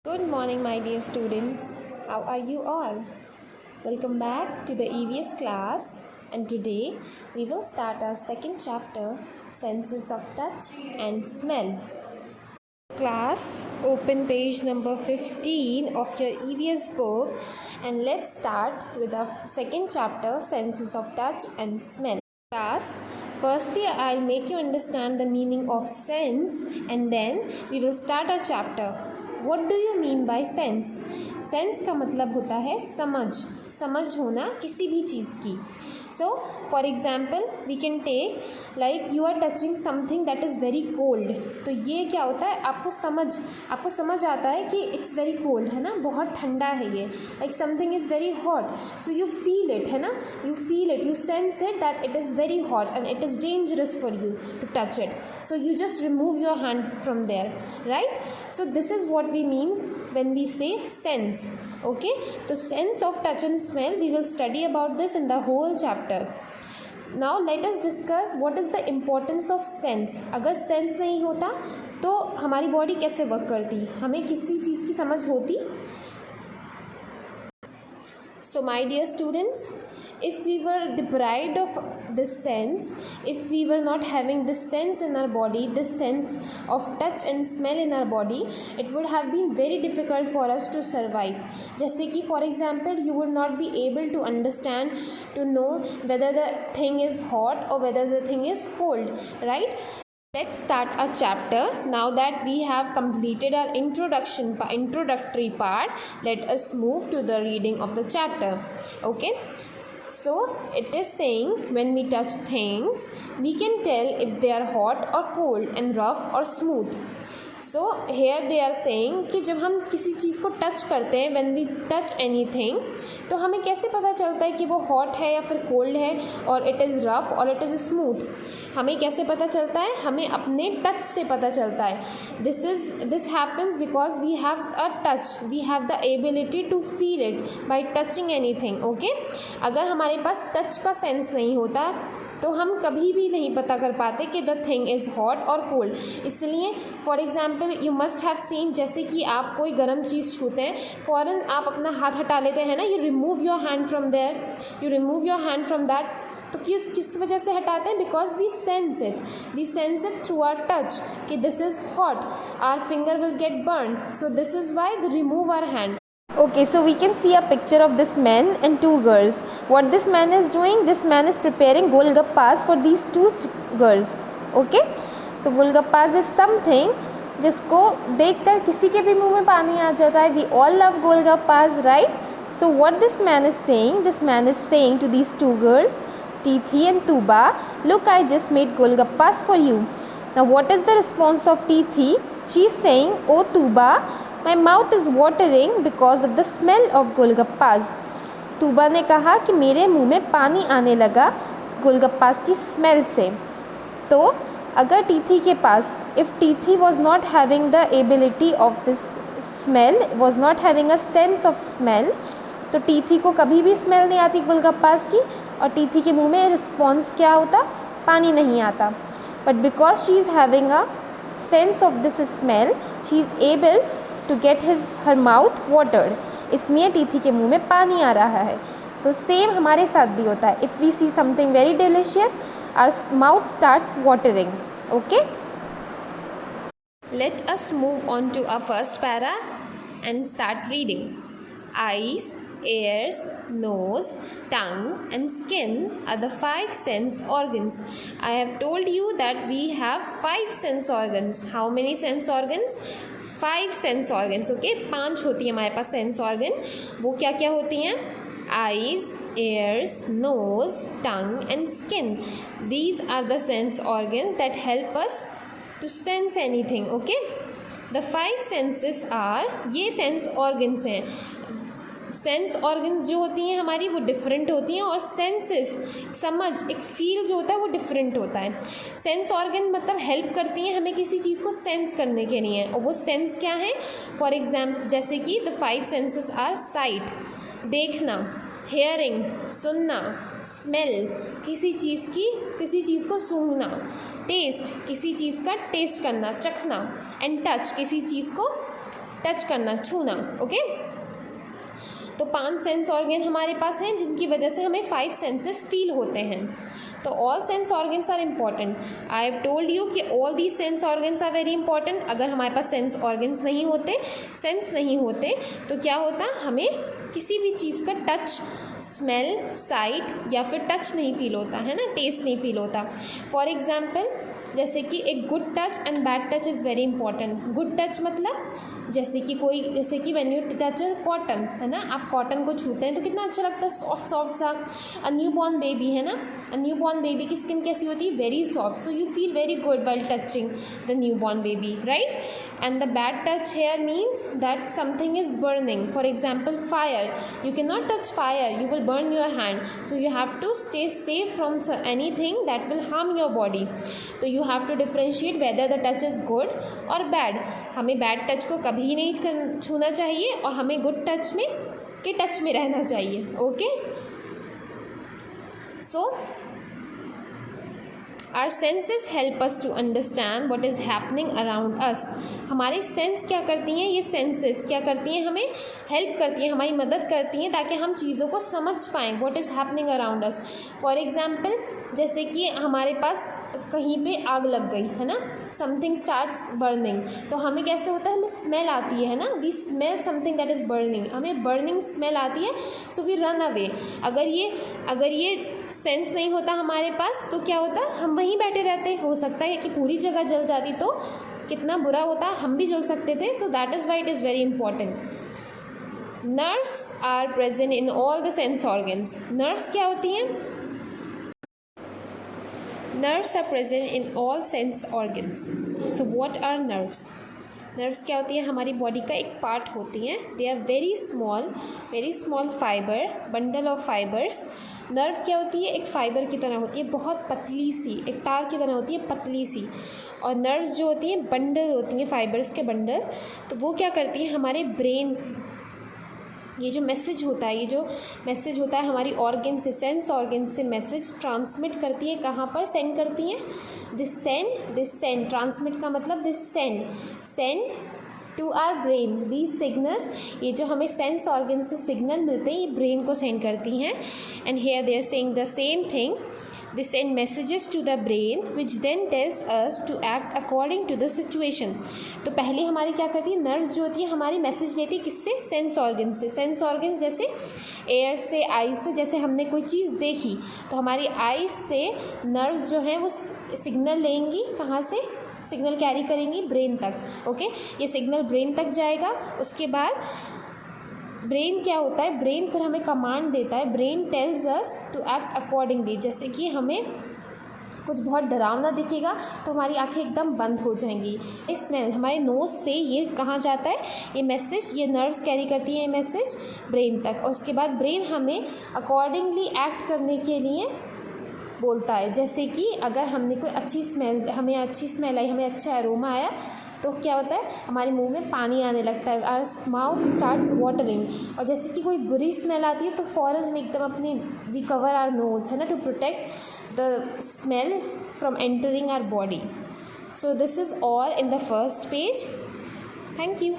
Good morning, my dear students. How are you all? Welcome back to the EVS class, and today we will start our second chapter, Senses of Touch and Smell. Class, open page number 15 of your EVS book, and let's start with our second chapter, Senses of Touch and Smell. Class, firstly I'll make you understand the meaning of sense, and then we will start our chapter. What do you mean by sense? Sense का मतलब होता है समझ होना किसी भी चीज़ की. So for example we can take like you are touching something that is very cold. तो ये क्या होता है, आपको समझ आता है कि इट्स वेरी कोल्ड, है ना, बहुत ठंडा है ये. Like something is very hot, so you feel it, है ना, you feel it, you sense it that it is very hot and it is dangerous for you to touch it. So you just remove your hand from there, right. So this is what we mean when we say sense. Okay, so sense of touch and smell, we will study about this in the whole chapter. Now let us discuss what is the importance of sense. अगर sense नहीं होता तो हमारी body कैसे work करती, हमें किसी चीज़ की समझ होती. So my dear students, if we were deprived of this sense, if we were not having this sense in our body, this sense of touch and smell in our body, it would have been very difficult for us to survive. जैसे कि for example you would not be able to understand, to know whether the thing is hot or whether the thing is cold, right? Let's start our chapter. Now that we have completed our introductory part, let us move to the reading of the chapter. Okay, so it is saying when we touch things, we can tell if they are hot or cold and rough or smooth. So here they are saying कि जब हम किसी चीज़ को touch करते हैं, when we touch anything, तो हमें कैसे पता चलता है कि वो हॉट है या फिर कोल्ड है, और इट इज़ रफ और इट इज़ स्मूथ. हमें कैसे पता चलता है, हमें अपने टच से पता चलता है. This happens because we have a touch, we have the ability to feel it by touching anything. Okay, अगर हमारे पास टच का सेंस नहीं होता तो हम कभी भी नहीं पता कर पाते कि द थिंग इज़ हॉट और कोल्ड. इसलिए for example you must have seen, जैसे कि आप कोई गर्म चीज़ छूते हैं, फ़ौरन आप अपना हाथ हटा लेते हैं ना, you remove your hand from there, you remove your hand from that. तो किस वजह से हटाते हैं? Because we sense it through our touch कि this is hot, our finger will get burn, so this is why we remove our hand. Okay, so we can see a picture of this man and two girls. What this man is doing? This man is preparing golgappas for these two girls. Okay, so golgappas is something जिसको देखकर किसी के भी मुंह में पानी आ जाता है. We all love golgappas, right? So what this man is saying to these two girls, Tithi and Tuba, look, I just made golgappas for you. Now what is the response of Tithi? She is saying, oh Tuba, my mouth is watering because of the smell of golgappas. Tuba ने कहा कि मेरे मुंह में पानी आने लगा गोलगप्पास की स्मेल से. तो अगर टीथी के पास, if Tithi was not having the ability of this smell, was not having a sense of smell, तो टीथी को कभी भी स्मेल नहीं आती गोलगप्पास की, और टीथी के मुंह में रिस्पॉन्स क्या होता, पानी नहीं आता. But because she is having a sense of this smell, she is able to get her mouth watered, इसलिए टीथी के मुंह में पानी आ रहा है. तो सेम हमारे साथ भी होता है. If we see something very delicious, our mouth starts watering. Okay, let us move on to our first para and start reading. Eyes, ears, nose, tongue and skin are the 5 sense organs. I have told you that we have 5 sense organs. How many sense organs? 5 sense organs. Okay, 5 होती है हमारे पास sense organ. वो क्या क्या होती हैं? Eyes, ears, nose, tongue and skin. These are the sense organs that help us to sense anything. Okay, the 5 senses are, ये sense organs हैं. सेंस ऑर्गन्स जो होती हैं हमारी वो डिफरेंट होती हैं, और सेंसेस, समझ, एक फील जो होता है वो डिफरेंट होता है. सेंस ऑर्गन मतलब हेल्प करती हैं हमें किसी चीज़ को सेंस करने के लिए, और वो सेंस क्या है? फॉर एग्जाम्पल जैसे कि द 5 सेंसेस आर साइट, देखना, हेयरिंग, सुनना, स्मेल, किसी चीज़ को सूंघना, टेस्ट, किसी चीज़ का टेस्ट करना, चखना, एंड टच, किसी चीज़ को टच करना, छूना। ओके, तो 5 सेंस ऑर्गन हमारे पास हैं जिनकी वजह से हमें 5 सेंसेस फील होते हैं। तो all sense organs are important. I have told you कि all these sense organs are very important. अगर हमारे पास सेंस ऑर्गन्स नहीं होते, सेंस नहीं होते, तो क्या होता, हमें किसी भी चीज़ का टच, स्मेल, साइट या फिर टच नहीं फील होता है ना, टेस्ट नहीं फील होता। फॉर एग्जाम्पल, जैसे कि एक good touch and bad touch is very important. Good touch मतलब जैसे कि व्हेन यू टच कॉटन, है ना, आप कॉटन को छूते हैं तो कितना अच्छा लगता है, सॉफ्ट सॉफ्ट सा। अ न्यू बॉर्न बेबी, है ना, अ न्यू बॉर्न बेबी की स्किन कैसी होती है, very soft, so you feel very good while touching the new born baby, right. And the bad touch here means that something is burning. For example fire, you cannot touch fire, you will burn your hand, so you have to stay safe from anything that will harm your body. तो you have to differentiate whether the touch is good or bad. हमें bad touch को कभी नहीं छूना चाहिए और हमें good touch में के टच में रहना चाहिए। Okay, so our senses help us to understand what is happening around us. हमारे सेंस क्या करती हैं, ये सेंसेस क्या करती हैं, हमें हेल्प करती हैं, हमारी मदद करती हैं ताकि हम चीज़ों को समझ पाएँ, what is happening around us. For example, जैसे कि हमारे पास कहीं पे आग लग गई, है ना, समथिंग स्टार्ट्स बर्निंग, तो हमें कैसे होता है, हमें स्मेल आती है ना, we smell something that is burning, हमें बर्निंग स्मेल आती है, सो वी रन अवे। अगर ये सेंस नहीं होता हमारे पास तो क्या होता, हम वहीं बैठे रहते। हो सकता है कि पूरी जगह जल जाती तो कितना बुरा होता, हम भी जल सकते थे। तो that is why it is very important. Nerves are present in all the sense organs. Nerves क्या होती हैं, nerves are present in all sense organs. So what are nerves? Nerves क्या होती है, हमारी बॉडी का एक पार्ट होती हैं। They are very small fibre, bundle of fibres. Nerve क्या होती है, एक फाइबर की तरह होती है, बहुत पतली सी, एक तार की तरह होती है, पतली सी। और नर्व्स जो होती हैं बंडल होती हैं, फाइबर्स के बंडल। तो वो क्या करती हैं, हमारे ब्रेन, ये जो मैसेज होता है हमारी ऑर्गन से, सेंस ऑर्गन से मैसेज ट्रांसमिट करती है। कहाँ पर सेंड करती हैं, दिस सेंड, ट्रांसमिट का मतलब this send to our brain these signals. ये जो हमें सेंस ऑर्गन से सिग्नल मिलते हैं, ये ब्रेन को सेंड करती हैं। And here they are saying the same thing, they send messages to the brain which then tells us to act according to the situation। तो पहले हमारी क्या करती है, नर्व्स जो होती है हमारी मैसेज लेती है किससे, सेंस ऑर्गन से। सेंस ऑर्गन जैसे एयर से, आइज से, जैसे हमने कोई चीज़ देखी तो हमारी आइज से नर्व्स जो हैं वो सिग्नल लेंगी, कहाँ से, सिग्नल कैरी करेंगी ब्रेन तक। ओके, ये सिग्नल ब्रेन तक जाएगा। उसके बाद ब्रेन क्या होता है, ब्रेन फिर हमें कमांड देता है, brain tells us to act accordingly. जैसे कि हमें कुछ बहुत डरावना दिखेगा तो हमारी आंखें एकदम बंद हो जाएंगी। इस स्मेल हमारे नोज़ से ये कहाँ जाता है, ये मैसेज, ये नर्व्स कैरी करती है ये मैसेज ब्रेन तक। और उसके बाद ब्रेन हमें अकॉर्डिंगली एक्ट करने के लिए बोलता है। जैसे कि अगर हमने कोई हमें अच्छी स्मेल आई, हमें अच्छा एरोमा आया, तो क्या होता है, हमारे मुंह में पानी आने लगता है, आवर माउथ स्टार्ट्स वाटरिंग। और जैसे कि कोई बुरी स्मेल आती है तो फ़ौरन हम एकदम वी कवर आवर नोज़, है ना, to protect the smell from entering our body. So this is all in the first page. Thank you.